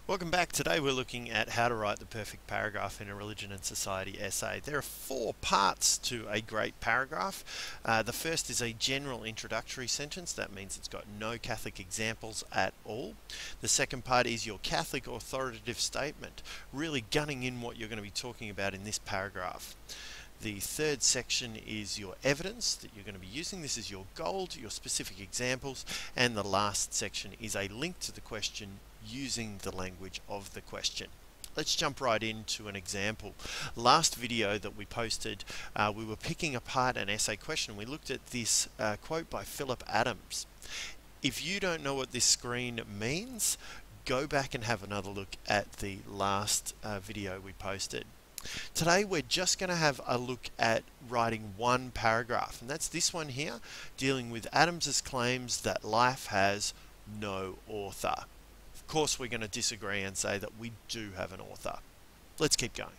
Welcome back. Today we're looking at how to write the perfect paragraph in a religion and society essay. There are four parts to a great paragraph. The first is a general introductory sentence. That means it's got no Catholic examples at all. The second part is your Catholic authoritative statement, really gunning in what you're going to be talking about in this paragraph. The third section is your evidence that you're going to be using. This is your gold, your specific examples, and the last section is a link to the question using the language of the question. Let's jump right into an example. Last video that we posted, we were picking apart an essay question. We looked at this quote by Philip Adams. If you don't know what this screen means, go back and have another look at the last video we posted. Today we're just going to have a look at writing one paragraph, and that's this one here, dealing with Adams's claims that life has no author. Of course we're going to disagree and say that we do have an author. Let's keep going.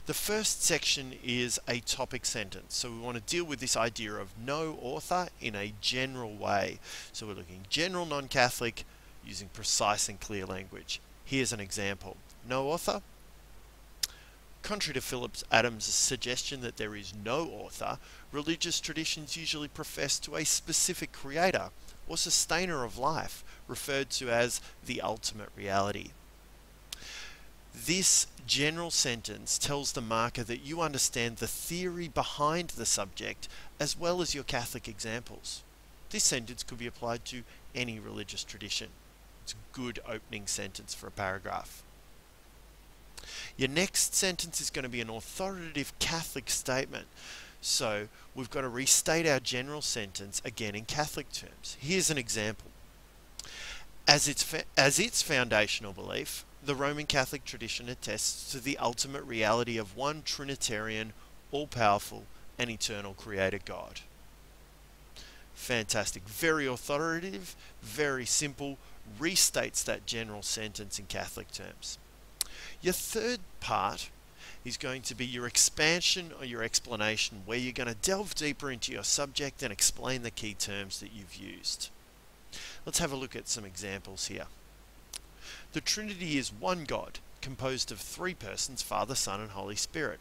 The first section is a topic sentence, so we want to deal with this idea of no author in a general way. So we're looking general non-Catholic using precise and clear language. Here's an example. No author. Contrary to Philip Adams' suggestion that there is no author, religious traditions usually profess to a specific creator or sustainer of life, referred to as the ultimate reality. This general sentence tells the marker that you understand the theory behind the subject as well as your Catholic examples. This sentence could be applied to any religious tradition. It's a good opening sentence for a paragraph. Your next sentence is going to be an authoritative Catholic statement. So we've got to restate our general sentence again in Catholic terms. Here's an example. As its foundational belief, the Roman Catholic tradition attests to the ultimate reality of one Trinitarian, all-powerful and eternal Creator God. Fantastic. Very authoritative, very simple, restates that general sentence in Catholic terms. Your third part is going to be your expansion or your explanation, where you're going to delve deeper into your subject and explain the key terms that you've used. Let's have a look at some examples here. The Trinity is one God, composed of three persons, Father, Son, and Holy Spirit.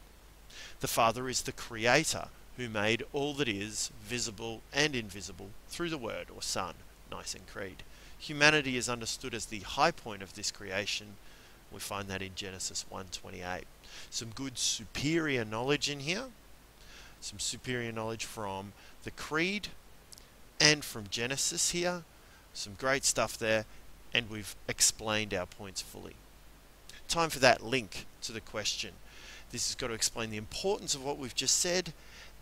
The Father is the Creator, who made all that is, visible and invisible, through the Word, or Son, Nicene Creed. Humanity is understood as the high point of this creation. We find that in Genesis 1:28. Some good superior knowledge in here. Some superior knowledge from the Creed and from Genesis here. Some great stuff there, and we've explained our points fully. Time for that link to the question. This has got to explain the importance of what we've just said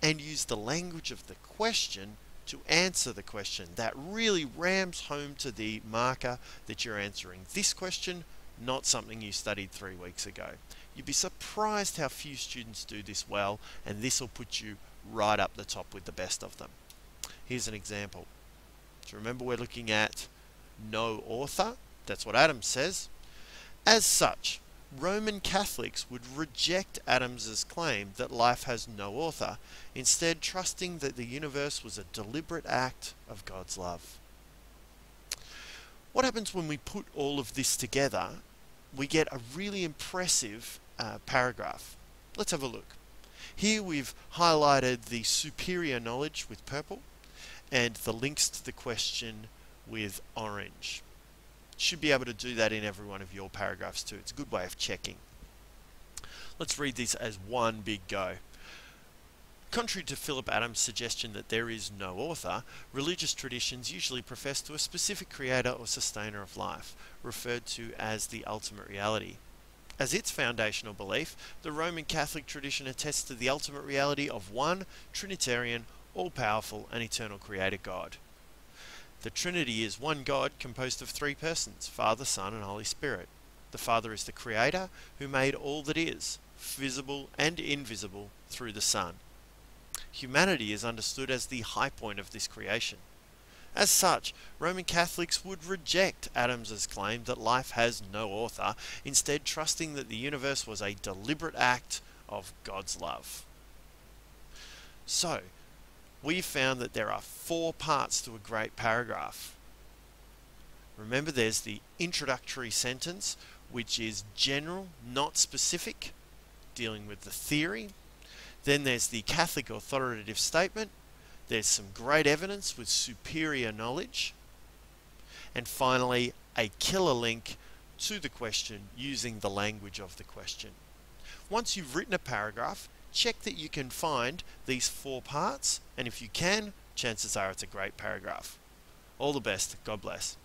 and use the language of the question to answer the question. That really rams home to the marker that you're answering this question, not something you studied 3 weeks ago. You'd be surprised how few students do this well, and this will put you right up the top with the best of them. Here's an example. So remember, we're looking at no author. That's what Adams says. As such, Roman Catholics would reject Adams's claim that life has no author, instead trusting that the universe was a deliberate act of God's love. What happens when we put all of this together? We get a really impressive paragraph. Let's have a look. Here we've highlighted the superior knowledge with purple and the links to the question with orange. Should be able to do that in every one of your paragraphs too. It's a good way of checking. Let's read this as one big go. Contrary to Philip Adams' suggestion that there is no author, religious traditions usually profess to a specific creator or sustainer of life, referred to as the ultimate reality. As its foundational belief, the Roman Catholic tradition attests to the ultimate reality of one Trinitarian, all-powerful and eternal Creator God. The Trinity is one God composed of three persons, Father, Son, and Holy Spirit. The Father is the Creator who made all that is, visible and invisible, through the Son. Humanity is understood as the high point of this creation. As such, Roman Catholics would reject Adams's claim that life has no author, instead trusting that the universe was a deliberate act of God's love. So, we found that there are four parts to a great paragraph. Remember, there's the introductory sentence, which is general, not specific, dealing with the theory. Then there's the Catholic authoritative statement. There's some great evidence with superior knowledge. And finally, a killer link to the question using the language of the question. Once you've written a paragraph, check that you can find these 4 parts, and if you can, chances are it's a great paragraph. All the best. God bless.